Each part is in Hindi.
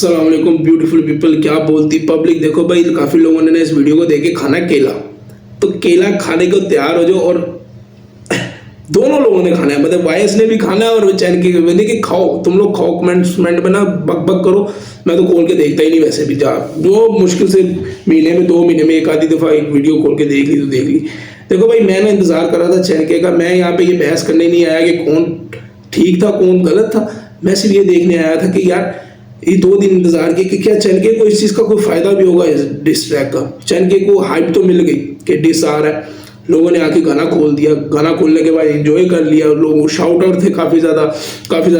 अस्सलाम वालेकुम ब्यूटीफुल पीपल। क्या बोलती पब्लिक। देखो भाई, काफी लोगों ने इस वीडियो को देख के खाना केला, तो केला खाने को तैयार हो जाओ। और दोनों लोगों ने खाना है, मतलब वायस ने भी खाना है और चैन के मैंने कि खाओ, तुम लोग खाओ। कमेंट्स में ना बक बक करो, मैं तो खोल के देखता ही नहीं। वैसे भी जा जो मुश्किल से महीने में 2 महीने में एक आधी दफा एक वीडियो खोल के देख ली तो देख ली। देखो भाई, मैंने इंतजार कर रहा था चैन के का। मैं यहाँ पे ये बहस करने नहीं आया कि कौन ठीक था कौन गलत था। मैं सिर्फ ये देखने आया था कि यार ये 2 दिन इंतजार किया कि क्या चनके को इस चीज का कोई फायदा भी होगा इस डिस ट्रैक का। चनके को हाइप तो मिल गई कि डिस आ रहा है, लोगों ने आके गाना खोल दिया। गाना खोलने के बाद एंजॉय कर लिया, लोग शाउट आउट थे काफी ज्यादा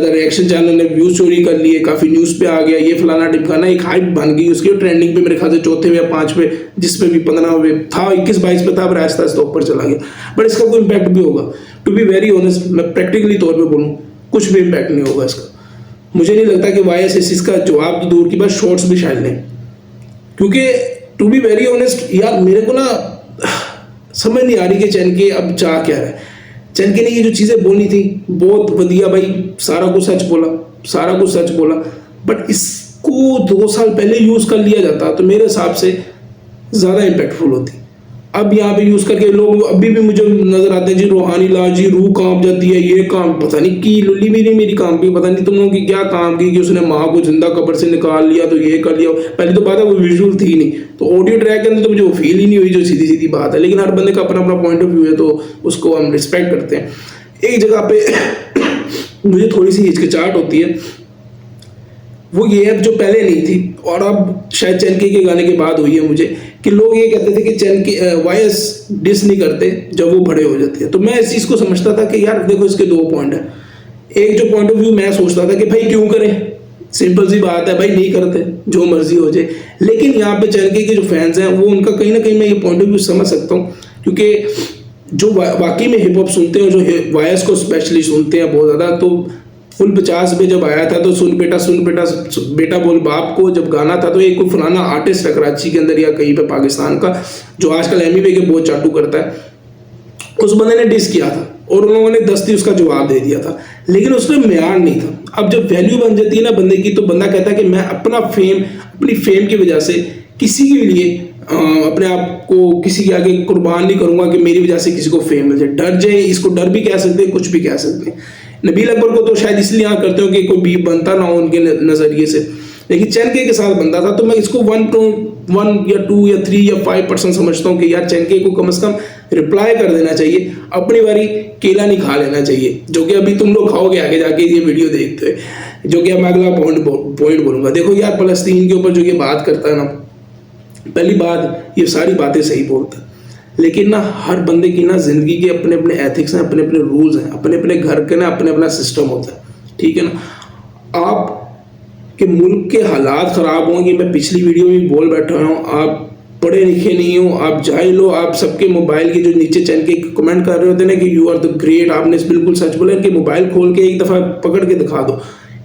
रिएक्शन चैनल ने व्यूज चोरी कर लिए, काफी न्यूज पे आ गया, ये फलाना टिमकाना, एक हाइप बन गई उसकी। ट्रेंडिंग पे मेरे ख्याल से 4थे या 5वें, जिसपे भी 15वें था, 21-22 पे था, पर आहिस्ता आहिस्ता ऊपर चला गया। बट इसका कोई इम्पैक्ट भी होगा। टू बी वेरी ऑनेस्ट, मैं प्रैक्टिकली तौर पर बोलूँ, कुछ भी इम्पैक्ट नहीं होगा इसका। मुझे नहीं लगता कि वाई एस इसका जवाब तो दूर की बात शॉर्ट्स भी शायद लें, क्योंकि टू बी वेरी ऑनेस्ट यार मेरे को ना समझ नहीं आ रही कि चैनके अब चाह क्या है। चैनके ने ये जो चीज़ें बोली थी बहुत बढ़िया भाई, सारा कुछ सच बोला, बट इसको 2 साल पहले यूज़ कर लिया जाता तो मेरे हिसाब से ज़्यादा इम्पैक्टफुल होती। अब यहाँ पे यूज करके लोग अभी भी मुझे नजर आते हैं जी, रूहानी ला जी, रूह कांप जाती है, ये काम पता नहीं की लुल्ली मेरी काम की, पता नहीं तुम लोगों की क्या काम की कि उसने माँ को जिंदा कब्र से निकाल लिया तो ये कर लिया। पहले तो बात है वो विजुअल थी नहीं, तो ऑडियो ट्रैक के अंदर तो मुझे वो फील ही नहीं हुई, जो सीधी सीधी बात है। लेकिन हर बंदे का अपना अपना पॉइंट ऑफ व्यू है, तो उसको हम रिस्पेक्ट करते हैं। एक जगह पे मुझे थोड़ी सी हिचकिचाहट होती है, वो ये है जो पहले नहीं थी और अब शायद चैनके के गाने के बाद हुई है मुझे, कि लोग ये कहते थे कि चैनके वायस डिस नहीं करते जब वो बड़े हो जाते हैं। तो मैं इस चीज़ को समझता था कि यार देखो, इसके 2 पॉइंट है। एक जो पॉइंट ऑफ व्यू मैं सोचता था कि भाई क्यों करें, सिंपल सी बात है भाई, नहीं करते जो मर्जी हो जाए। लेकिन यहाँ पे चैनके के जो फैंस हैं वो उनका कहीं ना कहीं मैं ये पॉइंट ऑफ व्यू समझ सकता हूँ, क्योंकि जो वाकई में हिप हॉप सुनते हैं, जो वायस को स्पेशली सुनते हैं बहुत ज़्यादा, तो फुल 50 पे जब आया था तो सुन बेटा बोल बाप को जब गाना था, तो एक कोई फलाना आर्टिस्ट है कराची के अंदर या कहीं पे पाकिस्तान का, जो आजकल एमवी के बहुत चाटू करता है, उस बंदे ने डिस किया था और उन लोगों ने दस्ती उसका जवाब दे दिया था। लेकिन उसमें म्यार नहीं था। अब जब वैल्यू बन जाती है ना बंदे की, तो बंदा कहता है कि मैं अपनी फेम की वजह से किसी के लिए अपने आप को किसी के आगे कुर्बान नहीं करूंगा कि मेरी वजह से किसी को फेम मिल जाए। डर जाए, इसको डर भी कह सकते हैं, कुछ भी कह सकते हैं। नबील अकबर को तो शायद इसलिए यहाँ करते हो कि कोई बीफ बनता ना हो उनके नजरिए से, लेकिन चैनके के साथ बनता था। तो मैं इसको 1 या 2 या 3 या 5% समझता हूँ कि यार चैनके को कम से कम रिप्लाई कर देना चाहिए, अपनी बारी केला नहीं खा लेना चाहिए, जो कि अभी तुम लोग खाओगे आगे जाके ये वीडियो देखते हुए, जो कि मैं अगला पॉइंट बोलूंगा। देखो यार, फलस्तीन के ऊपर जो ये बात करता है ना, पहली बात ये सारी बातें सही बोलता है, लेकिन ना हर बंदे की ना जिंदगी के अपने अपने एथिक्स हैं, अपने अपने रूल्स हैं, अपने अपने घर के ना अपने अपना सिस्टम होता है, ठीक है ना। आप के मुल्क के हालात खराब होंगे, मैं पिछली वीडियो में बोल बैठा हूँ, आप पढ़े लिखे नहीं हो, आप जाहिल हो, आप सबके मोबाइल के जो नीचे चैन के कमेंट कर रहे होते हैं ना कि यू आर द ग्रेट, आपने बिल्कुल सच बोला। इनके मोबाइल खोल के एक दफा पकड़ के दिखा दो,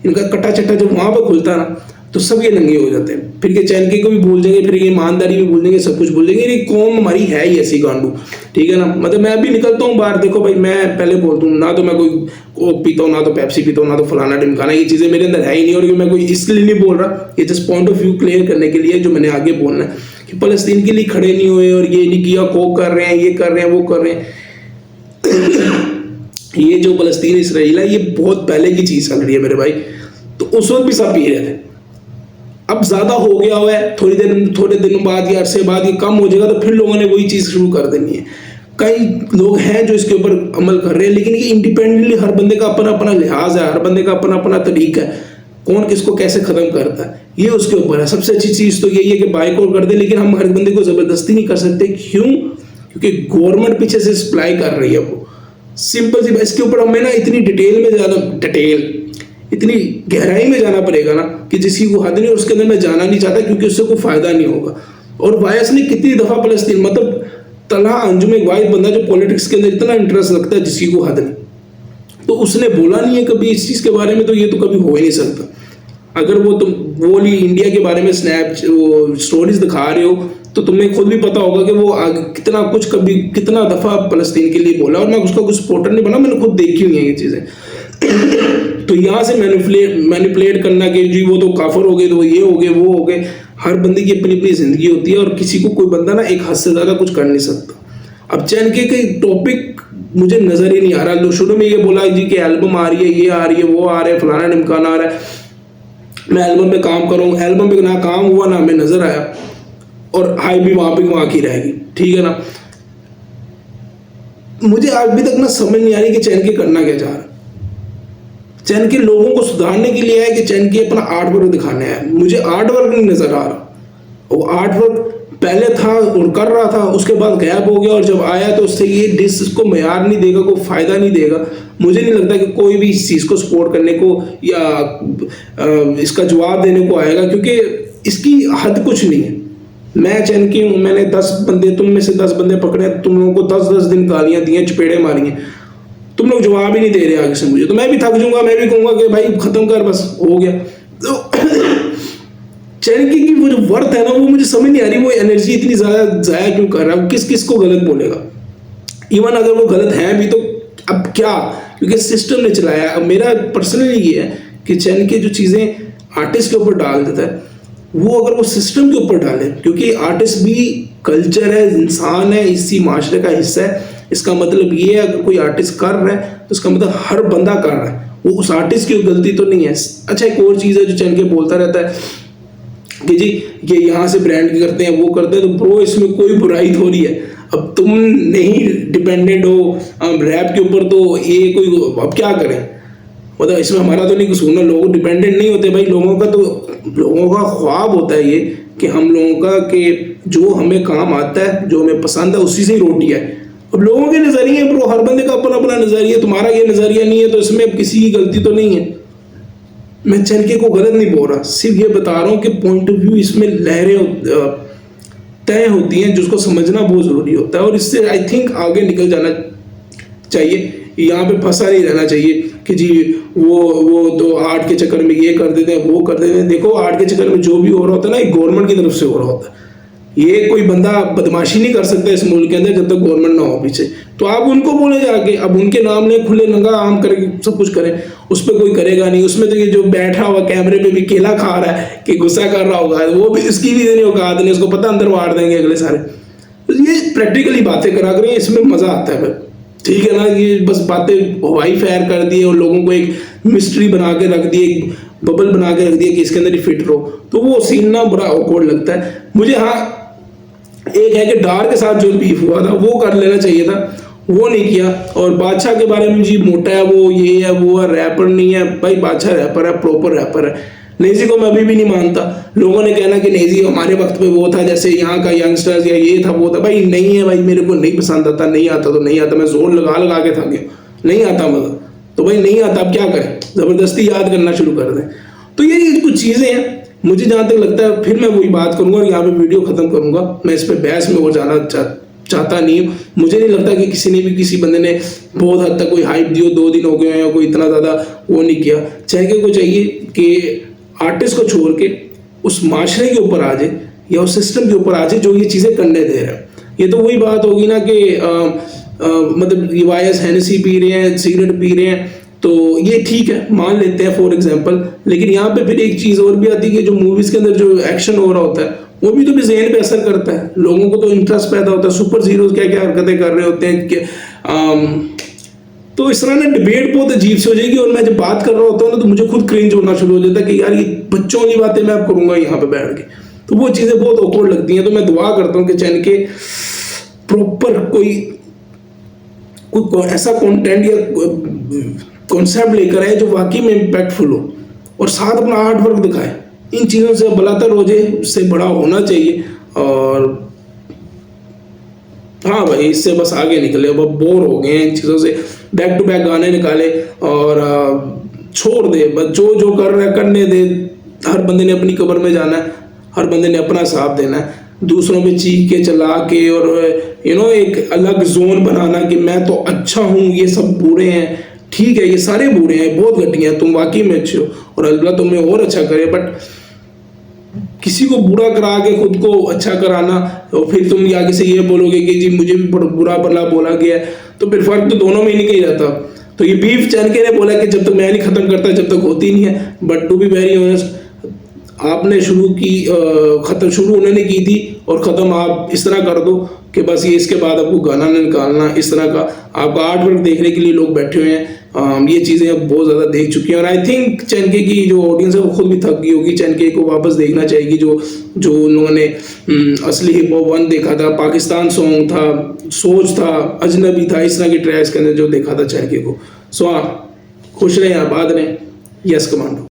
इनका कटा चट्टा जब वहां पर खुलता है ना, तो सब ये नंगे हो जाते हैं। फिर ये चैनके को भी भूल जाएंगे, फिर ये ईमानदारी भी भूल जाएंगे, सब कुछ भूल जाएंगे। ये कौम हमारी है ही ऐसी गांडू, ठीक है ना। मतलब मैं अभी निकलता हूँ बाहर, देखो भाई मैं पहले बोलता हूँ, ना तो मैं कोई कोक पीता हूँ, ना तो पेप्सी पीता हूँ, ना तो फलाना ढिमकाना, ये चीज़ें मेरे अंदर है ही नहीं। और मैं कोई इसलिए नहीं बोल रहा, ये just point of view clear करने के लिए जो मैंने आगे बोलना है कि फलस्तीन के लिए खड़े नहीं हुए और ये नहीं किया, कोक कर रहे हैं, ये कर रहे हैं, वो कर रहे हैं। ये जो फलस्तीन इसराइल है, ये बहुत पहले की चीज़ चल रही है मेरे भाई। तो उस वक्त भी सब पी रहे थे, अब ज्यादा हो गया हुआ है, थोड़े दिनों बाद या अरसे बाद ये कम हो जाएगा, तो फिर लोगों ने वही चीज शुरू कर देनी है। कई लोग हैं जो इसके ऊपर अमल कर रहे हैं, लेकिन ये इंडिपेंडेंटली हर बंदे का अपना अपना लिहाज है, हर बंदे का अपना अपना तरीका है, कौन किसको कैसे खत्म करता है ये उसके ऊपर है। सबसे अच्छी चीज तो यही है कि बाइकआउट कर दे, लेकिन हम हर बंदे को जबरदस्ती नहीं कर सकते। क्यों? क्योंकि गवर्नमेंट पीछे से सप्लाई कर रही है वो, सिंपल सी। इसके ऊपर हमें ना इतनी गहराई में जाना पड़ेगा ना कि जिसकी को हद नहीं, और उसके अंदर मैं जाना नहीं चाहता, क्योंकि उससे कोई फायदा नहीं होगा। और वायस ने कितनी दफा फलस्तीन, मतलब तलहा अंजुम एक वाहिद बंदा जो पॉलिटिक्स के अंदर इतना इंटरेस्ट रखता है जिसकी को हद नहीं, तो उसने बोला नहीं है कभी इस चीज के बारे में, तो ये तो कभी हो ही नहीं सकता। अगर वो तुम बोली इंडिया के बारे में स्टोरीज दिखा रहे हो, तो तुम्हें खुद भी पता होगा कि वो कितना दफा फलस्तीन के लिए बोला, और मैं उसका कुछ सपोर्टर नहीं बना, मैंने खुद देखी हुई है ये चीजें। तो यहाँ से मैनिपुलेट करना कि जी वो तो काफर हो गए, तो ये हो गए, वो हो गए। हर बंदे की अपनी अपनी जिंदगी होती है और किसी को कोई बंदा ना एक हद से ज्यादा कुछ कर नहीं सकता। अब चैनके के टॉपिक मुझे नजर ही नहीं आ रहा। शुरू में ये बोला जी कि एल्बम आ रही है, ये आ रही है, वो आ रहा है, फलाना ढिमकाना आ रहा है, मैं एल्बम पे काम करूँ। एल्बम पे ना काम हुआ ना हमें नजर आया, और हाई भी वहां पे वहां की रहेगी, ठीक है ना। मुझे अभी तक ना समझ नहीं आ रही कि चैनके करना क्या चाह रहा है। चैनके लोगों को सुधारने के लिए है कि चैनके अपना आर्ट वर्क दिखाने आया। मुझे आर्ट वर्क नहीं नजर आ रहा। वो आर्ट वर्क पहले था और कर रहा था, उसके बाद गायब हो गया, और जब आया तो उससे ये डिस इसको मयार नहीं देगा, कोई फायदा नहीं देगा। मुझे नहीं लगता कि कोई भी इस चीज को सपोर्ट करने को या इसका जवाब देने को आएगा, क्योंकि इसकी हद कुछ नहीं है। मैं चैनकी हूँ, मैंने 10 बंदे, तुम में से 10 बंदे पकड़े, तुम लोगों को 10-10 दिन गालियां दी हैं, चपेड़े मारी हैं, तुम लोग जवाब ही नहीं दे रहे आगे से मुझे। तो मैं भी थक जाऊंगा, मैं भी कहूंगा कि भाई खत्म कर, बस हो गया। तो चैनकी की वो जो वर्थ है ना, वो मुझे समझ नहीं आ रही। वो एनर्जी इतनी ज्यादा जाया क्यों कर रहा है? किस किस को गलत बोलेगा? इवन अगर वो गलत है भी तो अब क्या, क्योंकि सिस्टम ने चलाया। अब मेरा पर्सनली ये है कि चैनकी जो चीजें आर्टिस्ट के ऊपर डाल देता है, वो अगर वो सिस्टम के ऊपर डाले, क्योंकि आर्टिस्ट भी कल्चर है, इंसान है, इसी माशरे का हिस्सा है। इसका मतलब ये है अगर कोई आर्टिस्ट कर रहा है तो इसका मतलब हर बंदा कर रहा है, वो उस आर्टिस्ट की गलती तो नहीं है। अच्छा, एक और चीज है जो चैनके बोलता रहता है कि जी ये यहाँ से ब्रांड करते हैं, वो करते हैं, तो ब्रो इसमें कोई बुराई थोड़ी है। अब तुम नहीं डिपेंडेंट हो रैप के ऊपर, तो ये कोई अब क्या करें? मतलब इसमें हमारा तो नहीं कसूर ना, लोग डिपेंडेंट नहीं होते भाई। लोगों का ख्वाब होता है ये कि हम लोगों का कि जो हमें काम आता है, जो हमें पसंद है, उसी से ही रोटी है। अब लोगों के नजरिए ब्रो, हर बंदे का अपना अपना नजरिया, तुम्हारा ये नजरिया नहीं है तो इसमें किसी की गलती तो नहीं है। मैं चैनके को गलत नहीं बोल रहा, सिर्फ ये बता रहा हूँ कि पॉइंट ऑफ व्यू इसमें लहरें तय होती हैं, जिसको समझना बहुत जरूरी होता है। और इससे आई थिंक आगे निकल जाना चाहिए, यहाँ पे फंसा नहीं रहना चाहिए कि जी वो तो आर्ट के चक्कर में ये कर देते हैं, वो कर देते हैं। देखो आर्ट के चक्कर में जो भी हो रहा होता है ना, एक गवर्नमेंट की तरफ से हो रहा होता है। ये कोई बंदा बदमाशी नहीं कर सकता इस मुल्क के अंदर जब तक गवर्नमेंट ना हो पीछे। तो आप उनको बोले जाके, अब उनके नाम ले, खुले नंगा आम करके सब कुछ करें, उस पर कोई करेगा नहीं। उसमें तो ये जो बैठा हुआ कैमरे पे भी केला खा रहा है कि गुस्सा कर रहा होगा, वो भी इसकी भी नहीं औकात नहीं, उसको पता अंदर वाड़ देंगे अगले सारे। तो ये प्रैक्टिकली बातें करा करें, इसमें मजा आता है, ठीक है ना। ये बस बातें हवाई फायर कर दी और लोगों को एक मिस्ट्री बना के रख दी, एक बबल बना के रख दिया कि इसके अंदर ही फिट रहो, तो वो सीन ना बड़ा ऑकवर्ड लगता है मुझे। हाँ, एक है कि डार के साथ जो बीफ हुआ था वो कर लेना चाहिए था, वो नहीं किया। और बादशाह के बारे में जी मोटा है, वो ये है, वो है, रैपर नहीं है भाई। बादशाह रैपर है, प्रॉपर रैपर है। नेजी को मैं अभी भी नहीं मानता। लोगों ने कहना कि नेजी हमारे वक्त पे वो था, जैसे यहाँ का यंगस्टर्स या ये था वो था, भाई नहीं है भाई। मेरे को नहीं पसंद आता, नहीं आता तो नहीं आता। मैं जोर लगा लगा के थक गया, नहीं आता मतलब, तो भाई नहीं आता, अब क्या करें, जबरदस्ती याद करना शुरू कर दें। तो ये कुछ चीजें हैं मुझे जहां तक लगता है। फिर मैं वही बात करूंगा और यहाँ पे वीडियो खत्म करूंगा। मैं इस पे बहस में और जाना चाहता नहीं हूँ। मुझे नहीं लगता कि किसी ने भी, किसी बंदे ने बहुत हद तक कोई हाइप दियो, 2 दिन हो गए हैं, कोई इतना ज्यादा वो नहीं किया। चैनके को चाहिए कि आर्टिस्ट को छोड़ के उस माशरे के ऊपर आ जाए या उस सिस्टम के ऊपर आ जाए जो ये चीजें करने दे रहा है। ये तो वही बात होगी ना कि मतलब वायस हेनेसी पी रहे हैं, सिगरेट पी रहे हैं, तो ये ठीक है, मान लेते हैं फॉर एग्जांपल। लेकिन यहाँ पे फिर एक चीज और भी आती है कि जो मूवीज के अंदर जो एक्शन हो रहा होता है, वो भी तो ज़हन पे असर करता है। लोगों को तो इंटरेस्ट पैदा होता है, सुपर हीरोज क्या क्या हरकतें कर रहे होते हैं कि तो इस तरह ना डिबेट बहुत अजीब सी हो जाएगी। और मैं जब बात कर रहा होता हूँ ना, तो मुझे खुद क्रिंज होना शुरू हो जाता है कि यार ये बच्चों वाली बातें मैं अब करूंगा यहाँ पे बैठ के, तो वो चीजें बहुत ऑकवर्ड लगती हैं। तो मैं दुआ करता हूँ कि चैनके प्रॉपर कोई ऐसा कंटेंट या कॉन्सेप्ट लेकर आए जो वाकई में इम्पैक्टफुल हो और साथ अपना आर्ट वर्क दिखाए। इन चीज़ों से बलातर हो जाए, उससे बड़ा होना चाहिए। और हाँ भाई, इससे बस आगे निकले, अब बोर हो गए हैं इन चीज़ों से। बैक टू बैक गाने निकाले और छोड़ दे, बस जो जो कर रहा है करने दे। हर बंदे ने अपनी कब्र में जाना है, हर बंदे ने अपना साथ देना है। दूसरों पे चीख के चला के और एक अलग जोन बनाना कि मैं तो अच्छा हूँ, ये सब बुरे हैं। ठीक है, ये सारे बुरे हैं, बहुत घटिया हैं, तुम वाकई में अच्छे हो और अल्लाह तुम्हें और अच्छा करे। बट किसी को बुरा करा के खुद को अच्छा कराना और फिर तुम आगे से ये बोलोगे कि जी मुझे भी बुरा भला बोला गया है, तो फिर फर्क तो दोनों में ही नहीं जाता। तो ये बीफ चैनके ने बोला कि जब तक मैं नहीं खत्म करता जब तक होती नहीं है। But to be very honest, आपने शुरू की खत्म शुरू उन्होंने की थी और ख़त्म आप इस तरह कर दो कि बस ये इसके बाद आपको गाना नहीं निकालना, इस तरह का आपका आर्ट वर्क देखने के लिए लोग बैठे हुए हैं। ये चीज़ें अब बहुत ज़्यादा देख चुकी हैं और आई थिंक चैनके की जो ऑडियंस है वो खुद भी थक गई होगी। चैनके को वापस देखना चाहेगी, जो उन लोगों ने असली हिप हॉप 1 देखा था, पाकिस्तान सॉन्ग था, सोच था, अजनबी था, इस तरह के ट्रैक्स के अंदर जो देखा था चैनके को। सो हाँ, खुश रहें, आबाद रहें। Yes commando.